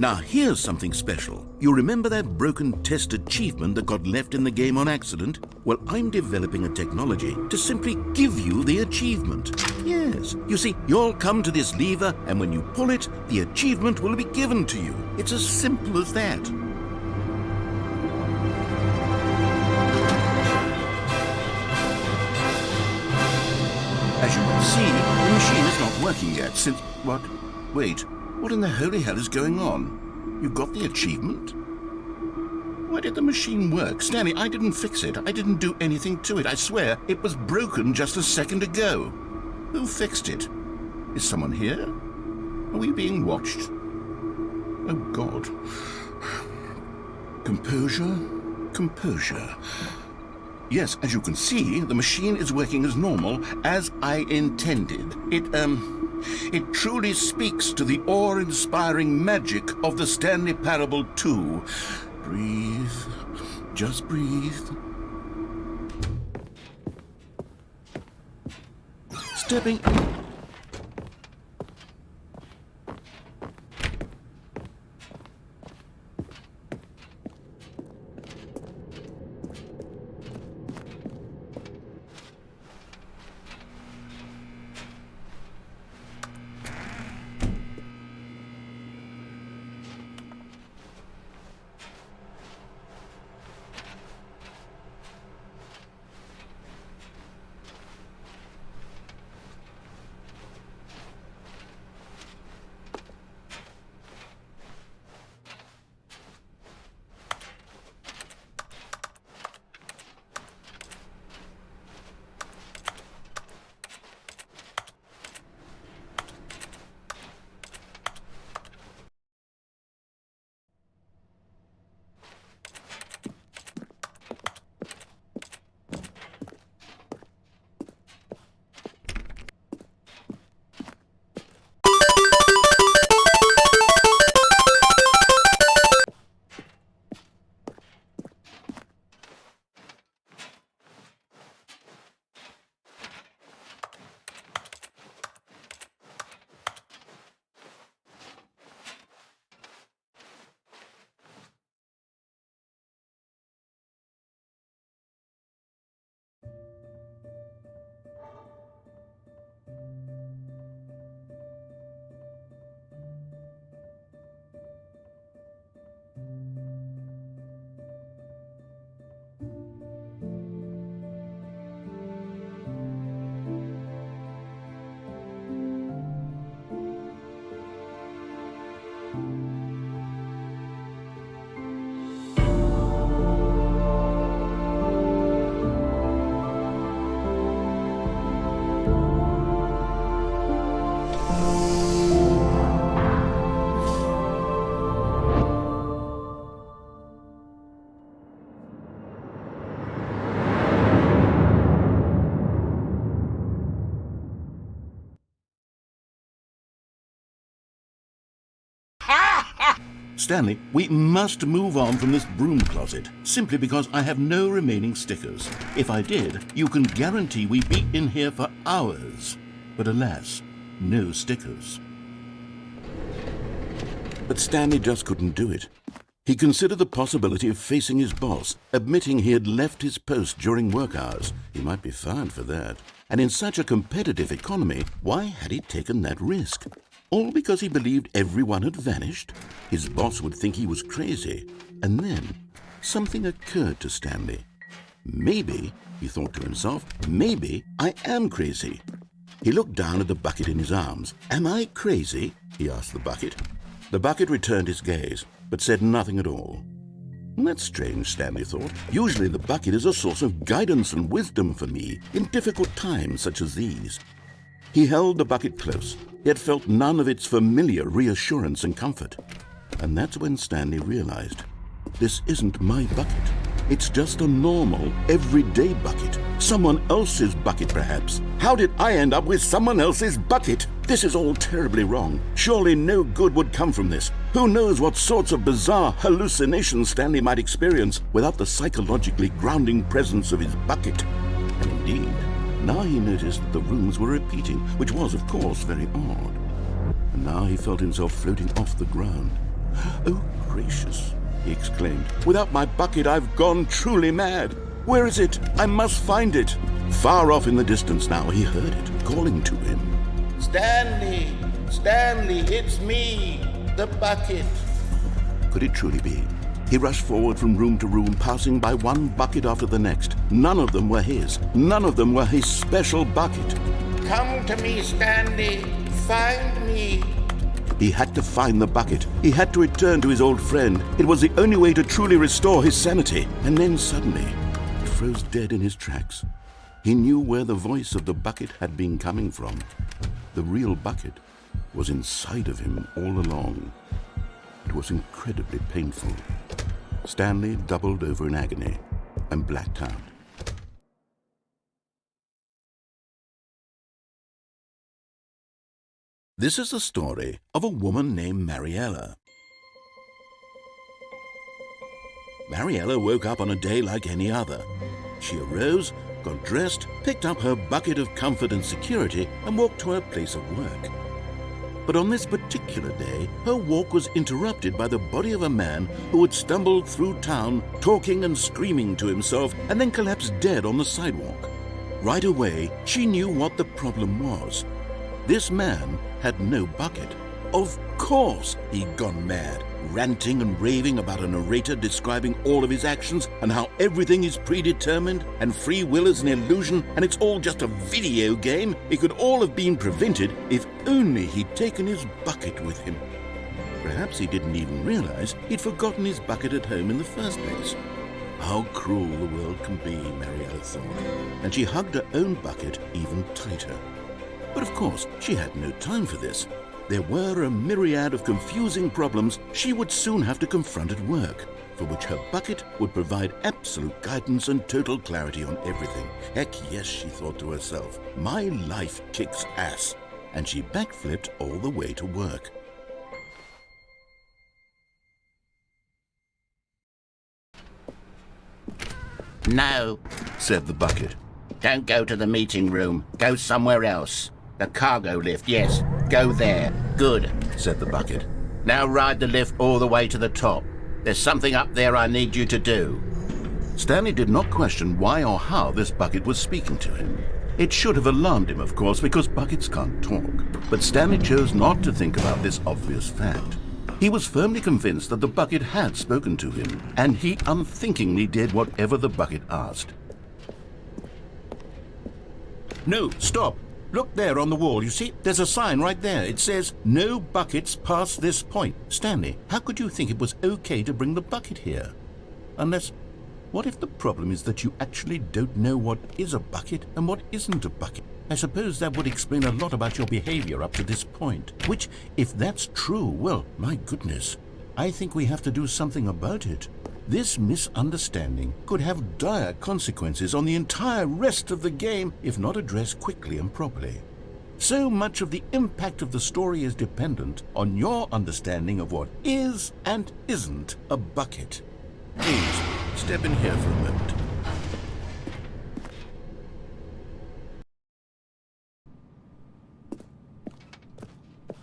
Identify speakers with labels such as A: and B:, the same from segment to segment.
A: Now here's something special. You remember that broken test achievement that got left in the game on accident? Well, I'm developing a technology to simply give you the achievement. Yes, you see, you'll come to this lever, and when you pull it, the achievement will be given to you. It's as simple as that. As you can see, the machine is not working yet since... What? Wait, what in the holy hell is going on? You got the achievement? Why did the machine work? Stanley, I didn't fix it. I didn't do anything to it. I swear, it was broken just a second ago. Who fixed it? Is someone here? Are we being watched? Oh, God. Composure, composure. Yes, as you can see, the machine is working as normal, as I intended. It truly speaks to the awe-inspiring magic of the Stanley Parable 2. Breathe. Just breathe. Stepping... Stanley, we must move on from this broom closet, simply because I have no remaining stickers. If I did, you can guarantee we'd be in here for hours. But alas, no stickers. But Stanley just couldn't do it. He considered the possibility of facing his boss, admitting he had left his post during work hours. He might be fined for that. And in such a competitive economy, why had he taken that risk? All because he believed everyone had vanished? His boss would think he was crazy. And then something occurred to Stanley. Maybe, he thought to himself, maybe I am crazy. He looked down at the bucket in his arms. Am I crazy? He asked the bucket. The bucket returned his gaze, but said nothing at all. That's strange, Stanley thought. Usually the bucket is a source of guidance and wisdom for me in difficult times such as these. He held the bucket close, yet felt none of its familiar reassurance and comfort. And that's when Stanley realized, this isn't my bucket. It's just a normal, everyday bucket. Someone else's bucket, perhaps. How did I end up with someone else's bucket? This is all terribly wrong. Surely no good would come from this. Who knows what sorts of bizarre hallucinations Stanley might experience without the psychologically grounding presence of his bucket. And indeed, now he noticed that the rooms were repeating, which was, of course, very odd. And now he felt himself floating off the ground. "Oh, gracious," he exclaimed. "Without my bucket, I've gone truly mad. Where is it? I must find it." Far off in the distance now, he heard it calling to him.
B: "Stanley! Stanley, it's me, the bucket."
A: Could it truly be? He rushed forward from room to room, passing by one bucket after the next. None of them were his. None of them were his special bucket.
B: "Come to me, Stanley. Find me."
A: He had to find the bucket. He had to return to his old friend. It was the only way to truly restore his sanity. And then suddenly, he froze dead in his tracks. He knew where the voice of the bucket had been coming from. The real bucket was inside of him all along. It was incredibly painful. Stanley doubled over in agony and blacked out. This is the story of a woman named Mariella. Mariella woke up on a day like any other. She arose, got dressed, picked up her bucket of comfort and security, and walked to her place of work. But on this particular day, her walk was interrupted by the body of a man who had stumbled through town, talking and screaming to himself, and then collapsed dead on the sidewalk. Right away, she knew what the problem was. This man had no bucket. Of course he'd gone mad, ranting and raving about a narrator describing all of his actions and how everything is predetermined and free will is an illusion and it's all just a video game. It could all have been prevented if only he'd taken his bucket with him. Perhaps he didn't even realize he'd forgotten his bucket at home in the first place. How cruel the world can be, Mariella thought, and she hugged her own bucket even tighter. But of course, she had no time for this. There were a myriad of confusing problems she would soon have to confront at work, for which her bucket would provide absolute guidance and total clarity on everything. Heck yes, she thought to herself, my life kicks ass. And she backflipped all the way to work.
B: "No,"
A: said the bucket.
B: "don't go to the meeting room. Go somewhere else. The cargo lift, yes. Go there. Good,"
A: said the bucket.
B: "Now ride the lift all the way to the top. There's something up there I need you to do."
A: Stanley did not question why or how this bucket was speaking to him. It should have alarmed him, of course, because buckets can't talk. But Stanley chose not to think about this obvious fact. He was firmly convinced that the bucket had spoken to him, and he unthinkingly did whatever the bucket asked. "No, stop. Look there on the wall, you see? There's a sign right there. It says, 'No buckets past this point.' Stanley, how could you think it was okay to bring the bucket here? Unless, what if the problem is that you actually don't know what is a bucket and what isn't a bucket? I suppose that would explain a lot about your behavior up to this point. Which, if that's true, well, my goodness, I think we have to do something about it. This misunderstanding could have dire consequences on the entire rest of the game if not addressed quickly and properly. So much of the impact of the story is dependent on your understanding of what is and isn't a bucket. Please, step in here for a moment.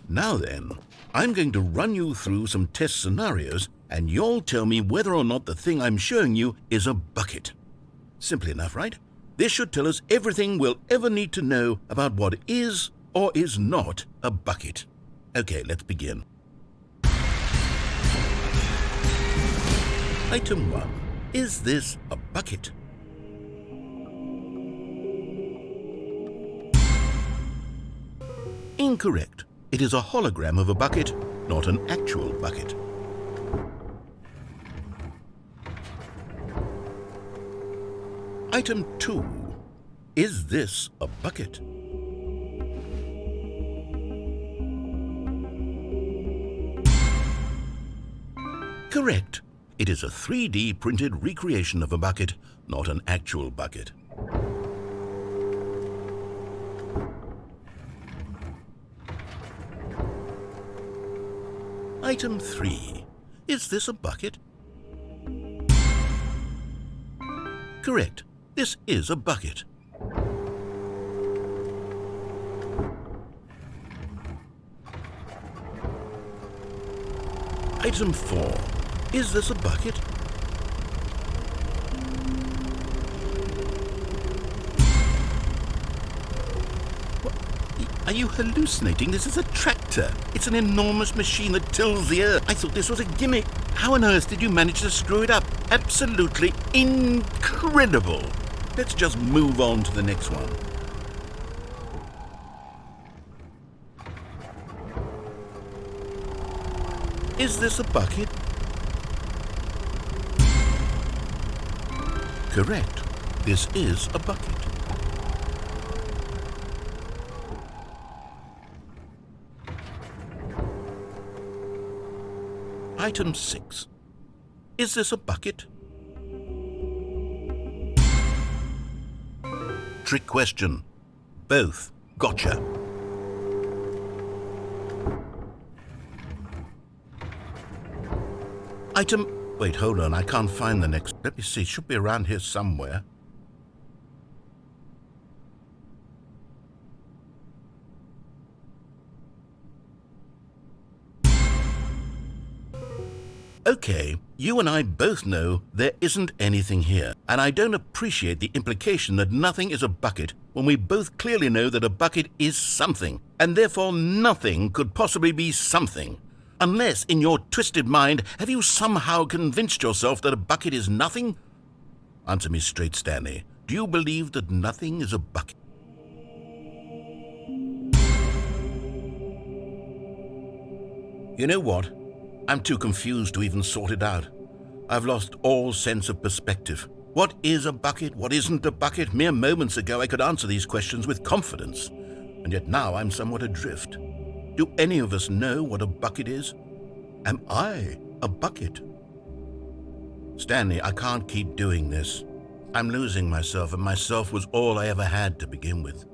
A: Now then, I'm going to run you through some test scenarios and you'll tell me whether or not the thing I'm showing you is a bucket. Simple enough, right? This should tell us everything we'll ever need to know about what is or is not a bucket. Okay, let's begin. Item 1. Is this a bucket? Incorrect. It is a hologram of a bucket, not an actual bucket. Item 2. Is this a bucket? Correct. It is a 3D printed recreation of a bucket, not an actual bucket. Item 3. Is this a bucket? Correct. This is a bucket. Item 4. Is this a bucket? What? Are you hallucinating? This is a tractor. It's an enormous machine that tills the earth. I thought this was a gimmick. How on earth did you manage to screw it up? Absolutely incredible. Let's just move on to the next one. Is this a bucket? Correct. This is a bucket. Item 6. Is this a bucket? Trick question. Both. Gotcha. Item... Wait, hold on. I can't find the next... Let me see. It should be around here somewhere. Okay, you and I both know there isn't anything here, and I don't appreciate the implication that nothing is a bucket when we both clearly know that a bucket is something, and therefore nothing could possibly be something. Unless, in your twisted mind, have you somehow convinced yourself that a bucket is nothing? Answer me straight, Stanley. Do you believe that nothing is a bucket? You know what? I'm too confused to even sort it out. I've lost all sense of perspective. What is a bucket? What isn't a bucket? Mere moments ago I could answer these questions with confidence, and yet now I'm somewhat adrift. Do any of us know what a bucket is? Am I a bucket? Stanley, I can't keep doing this. I'm losing myself, and myself was all I ever had to begin with.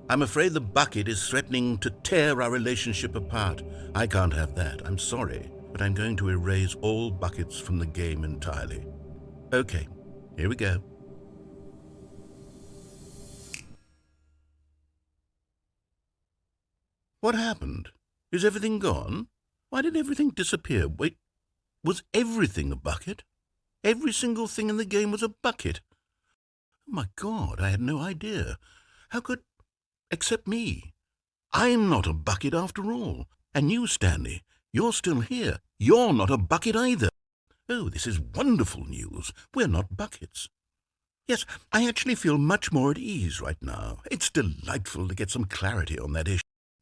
A: I'm afraid the bucket is threatening to tear our relationship apart. I can't have that. I'm sorry, but I'm going to erase all buckets from the game entirely. Okay, here we go. What happened? Is everything gone? Why did everything disappear? Wait, was everything a bucket? Every single thing in the game was a bucket. Oh my God, I had no idea. How could... Except me. I'm not a bucket after all. And you, Stanley, you're still here. You're not a bucket either. Oh, this is wonderful news. We're not buckets. Yes, I actually feel much more at ease right now. It's delightful to get some clarity on that issue.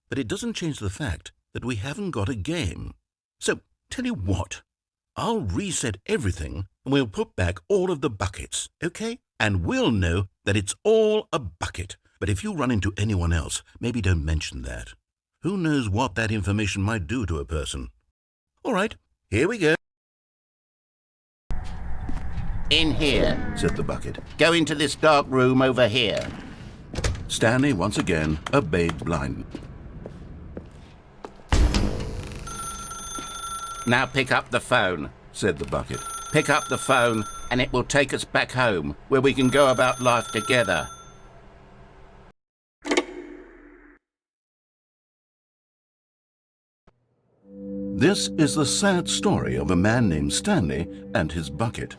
A: But it doesn't change the fact that we haven't got a game. So, tell you what, I'll reset everything and we'll put back all of the buckets, okay? And we'll know that it's all a bucket. But if you run into anyone else, maybe don't mention that. Who knows what that information might do to a person? All right, here we go.
B: In here,
A: Said the bucket.
B: go into this dark room over here.
A: Stanley once again obeyed blindly.
B: Now pick up the phone.
A: Said the bucket.
B: Pick up the phone and it will take us back home, where we can go about life together.
A: This is the sad story of a man named Stanley and his bucket.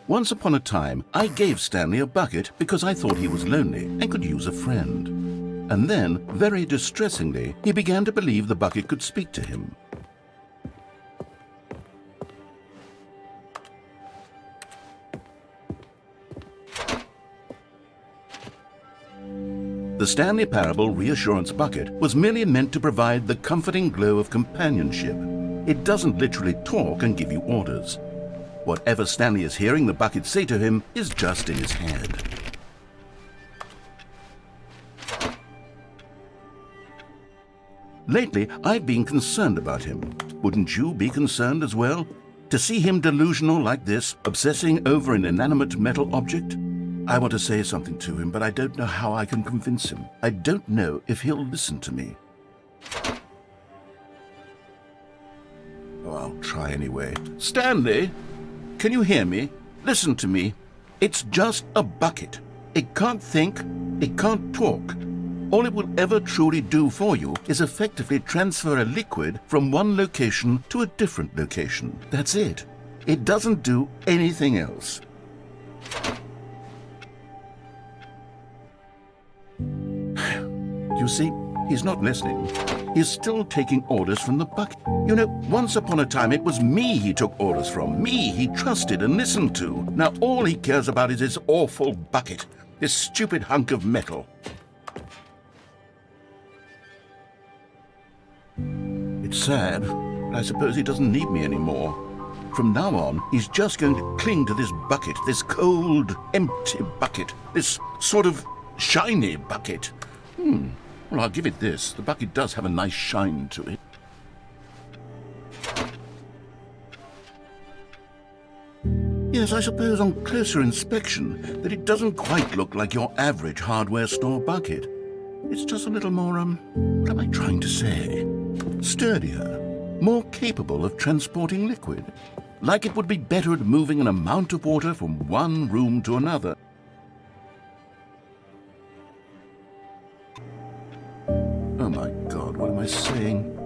A: Once upon a time, I gave Stanley a bucket because I thought he was lonely and could use a friend. And then, very distressingly, he began to believe the bucket could speak to him. The Stanley Parable Reassurance Bucket was merely meant to provide the comforting glow of companionship. It doesn't literally talk and give you orders. Whatever Stanley is hearing the bucket say to him is just in his head. Lately, I've been concerned about him. Wouldn't you be concerned as well? To see him delusional like this, obsessing over an inanimate metal object? I want to say something to him, but I don't know how I can convince him. I don't know if he'll listen to me. Oh, I'll try anyway. Stanley, can you hear me? Listen to me. It's just a bucket. It can't think. It can't talk. All it will ever truly do for you is effectively transfer a liquid from one location to a different location. That's it. It doesn't do anything else. You see, he's not listening. He's still taking orders from the bucket. You know, once upon a time it was me he took orders from. Me he trusted and listened to. Now all he cares about is his awful bucket. This stupid hunk of metal. It's sad, but I suppose he doesn't need me anymore. From now on, he's just going to cling to this bucket, this cold, empty bucket, this sort of shiny bucket. Well, I'll give it this. The bucket does have a nice shine to it. Yes, I suppose on closer inspection that it doesn't quite look like your average hardware store bucket. It's just a little more, what am I trying to say? Sturdier, more capable of transporting liquid. Like it would be better at moving an amount of water from one room to another. Oh my God, what am I saying?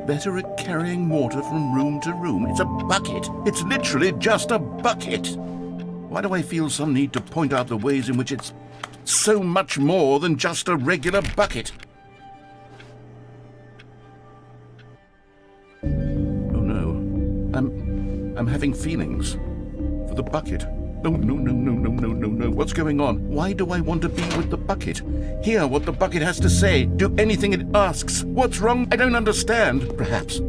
A: Better at carrying water from room to room. It's a bucket. It's literally just a bucket. Why do I feel some need to point out the ways in which it's so much more than just a regular bucket? Oh no, I'm having feelings for the bucket. No, no, no, no, no, no, no, no. What's going on? Why do I want to be with the bucket? Hear what the bucket has to say. Do anything it asks. What's wrong? I don't understand. Perhaps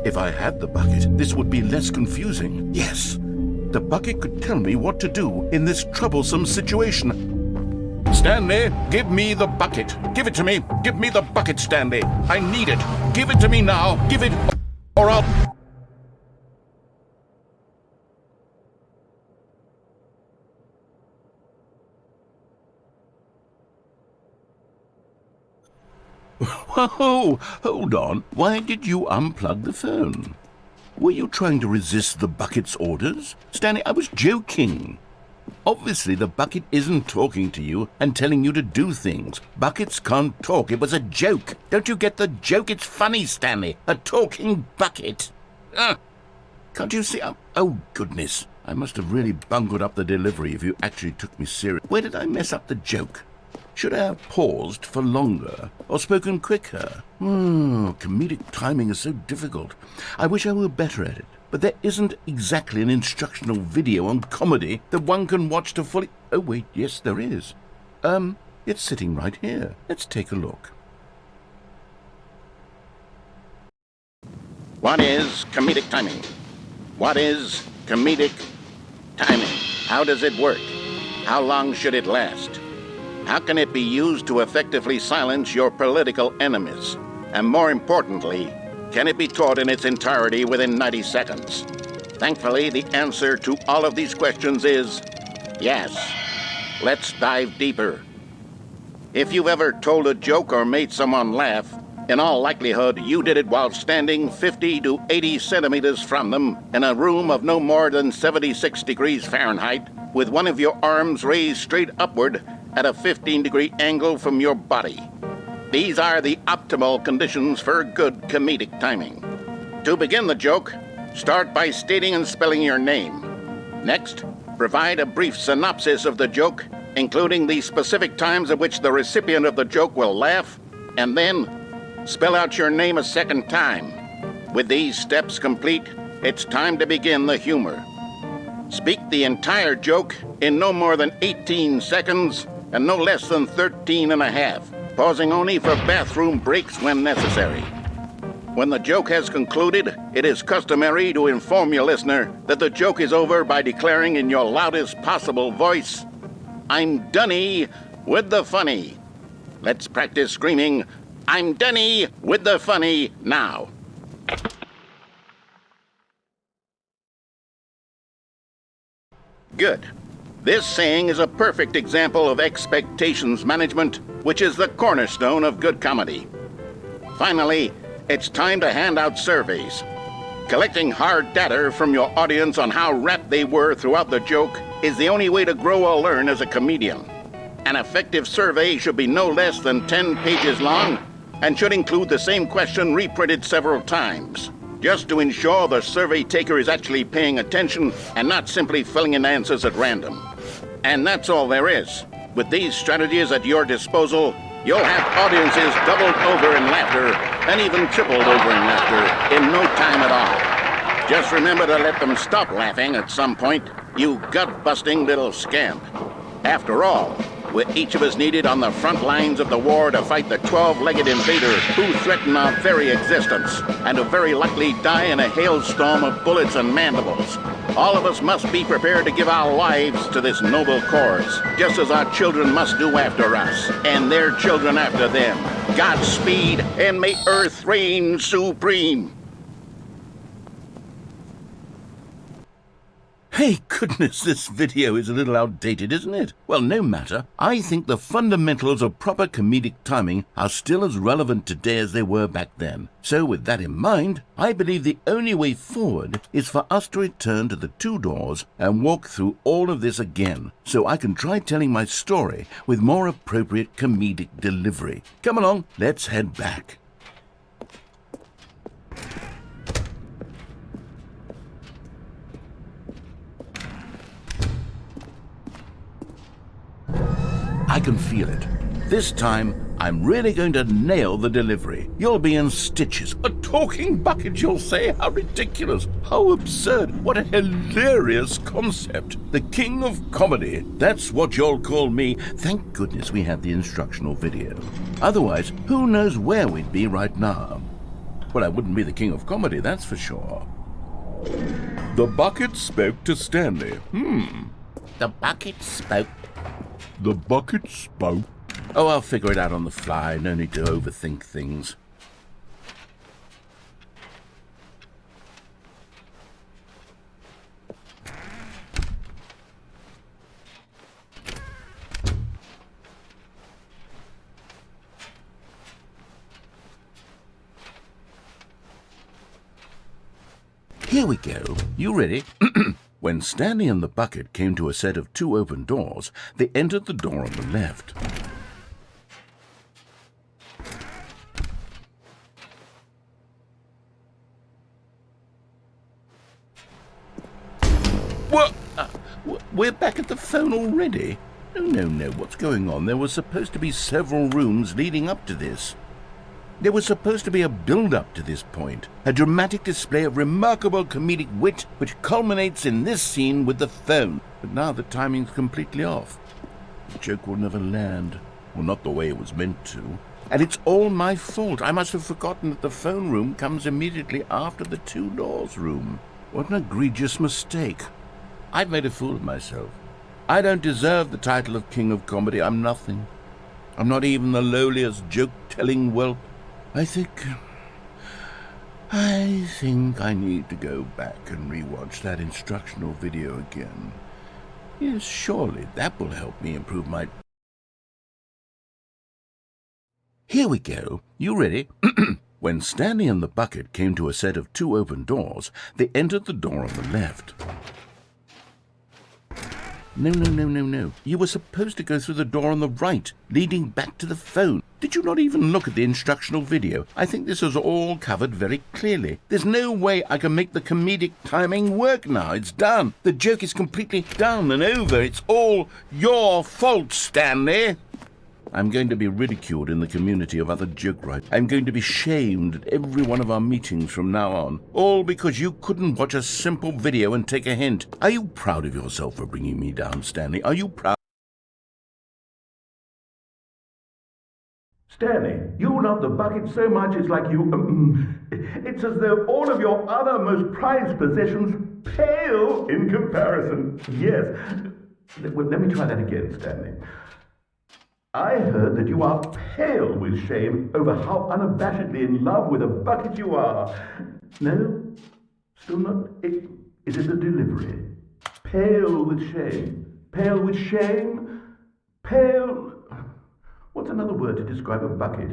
A: if I had the bucket, this would be less confusing. Yes, the bucket could tell me what to do in this troublesome situation. Stanley, give me the bucket. Give it to me. Give me the bucket, Stanley. I need it. Give it to me now. Give it, or I'll... Whoa, hold on. Why did you unplug the phone? Were you trying to resist the bucket's orders? Stanley, I was joking. Obviously, the bucket isn't talking to you and telling you to do things. Buckets can't talk. It was a joke. Don't you get the joke? It's funny, Stanley. A talking bucket. Can't you see? Oh, goodness. I must have really bungled up the delivery if you actually took me serious. Where did I mess up the joke? Should I have paused for longer or spoken quicker? Comedic timing is so difficult. I wish I were better at it. But there isn't exactly an instructional video on comedy that one can watch to fully... Oh, wait, yes, there is. It's sitting right here. Let's take a look.
B: What is comedic timing? What is comedic timing? How does it work? How long should it last? How can it be used to effectively silence your political enemies? And more importantly, can it be taught in its entirety within 90 seconds? Thankfully, the answer to all of these questions is yes. Let's dive deeper. If you've ever told a joke or made someone laugh, in all likelihood, you did it while standing 50 to 80 centimeters from them in a room of no more than 76 degrees Fahrenheit, with one of your arms raised straight upward at a 15-degree angle from your body. These are the optimal conditions for good comedic timing. To begin the joke, start by stating and spelling your name. Next, provide a brief synopsis of the joke, including the specific times at which the recipient of the joke will laugh, and then spell out your name a second time. With these steps complete, it's time to begin the humor. Speak the entire joke in no more than 18 seconds and no less than 13 and a half, pausing only for bathroom breaks when necessary. When the joke has concluded, it is customary to inform your listener that the joke is over by declaring in your loudest possible voice, "I'm Dunny with the funny." Let's practice screaming, "I'm Dunny with the funny" now. Good. This saying is a perfect example of expectations management, which is the cornerstone of good comedy. Finally, it's time to hand out surveys. Collecting hard data from your audience on how rapt they were throughout the joke is the only way to grow or learn as a comedian. An effective survey should be no less than 10 pages long and should include the same question reprinted several times, just to ensure the survey taker is actually paying attention and not simply filling in answers at random. And that's all there is. With these strategies at your disposal, you'll have audiences doubled over in laughter and even tripled over in laughter in no time at all. Just remember to let them stop laughing at some point, you gut-busting little scamp. After all, with each of us needed on the front lines of the war to fight the 12-legged invader who threaten our very existence, and who very likely die in a hailstorm of bullets and mandibles, all of us must be prepared to give our lives to this noble cause, just as our children must do after us, and their children after them. Godspeed, and may Earth reign supreme.
A: Hey, goodness, this video is a little outdated, isn't it? Well, no matter. I think the fundamentals of proper comedic timing are still as relevant today as they were back then. So with that in mind, I believe the only way forward is for us to return to the two doors and walk through all of this again, so I can try telling my story with more appropriate comedic delivery. Come along, let's head back. I can feel it. This time, I'm really going to nail the delivery. You'll be in stitches. A talking bucket, you'll say? How ridiculous. How absurd. What a hilarious concept. The king of comedy. That's what you'll call me. Thank goodness we had the instructional video. Otherwise, who knows where we'd be right now. Well, I wouldn't be the king of comedy, that's for sure. The bucket spoke to Stanley.
B: The bucket spoke.
A: The bucket spoke. Oh, I'll figure it out on the fly. No need to overthink things. Here we go. You ready? When Stanley and the bucket came to a set of two open doors, they entered the door on the left. What? We're back at the phone already? No, what's going on? There were supposed to be several rooms leading up to this. There was supposed to be a build-up to this point, a dramatic display of remarkable comedic wit which culminates in this scene with the phone. But now the timing's completely off. The joke will never land, well, not the way it was meant to. And it's all my fault. I must have forgotten that the phone room comes immediately after the two doors room. What an egregious mistake. I've made a fool of myself. I don't deserve the title of King of Comedy. I'm nothing. I'm not even the lowliest joke-telling whelp. I think I need to go back and rewatch that instructional video again. Yes, surely that will help me improve my... Here we go. You ready? When Stanley and the bucket came to a set of two open doors, they entered the door on the left. No. You were supposed to go through the door on the right, leading back to the phone. Did you not even look at the instructional video? I think this is all covered very clearly. There's no way I can make the comedic timing work now. It's done. The joke is completely done and over. It's all your fault, Stanley. I'm going to be ridiculed in the community of other joke writers. I'm going to be shamed at every one of our meetings from now on. All because you couldn't watch a simple video and take a hint. Are you proud of yourself for bringing me down, Stanley? Are you proud?
C: Stanley, you love the bucket so much it's like you... it's as though all of your other most prized possessions pale in comparison. Yes. Well, let me try that again, Stanley. I heard that you are pale with shame over how unabashedly in love with a bucket you are. No? Still not? Is it the delivery? Pale with shame. Pale with shame? Pale... What's another word to describe a bucket?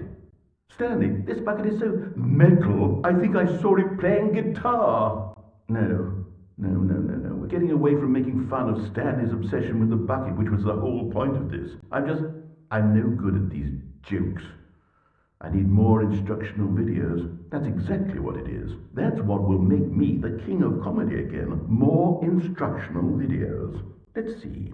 C: Stanley, this bucket is so metal, I think I saw it playing guitar. No. No. We're getting away from making fun of Stanley's obsession with the bucket, which was the whole point of this. I'm no good at these jokes. I need more instructional videos. That's exactly what it is. That's what will make me the king of comedy again. More instructional videos. Let's see.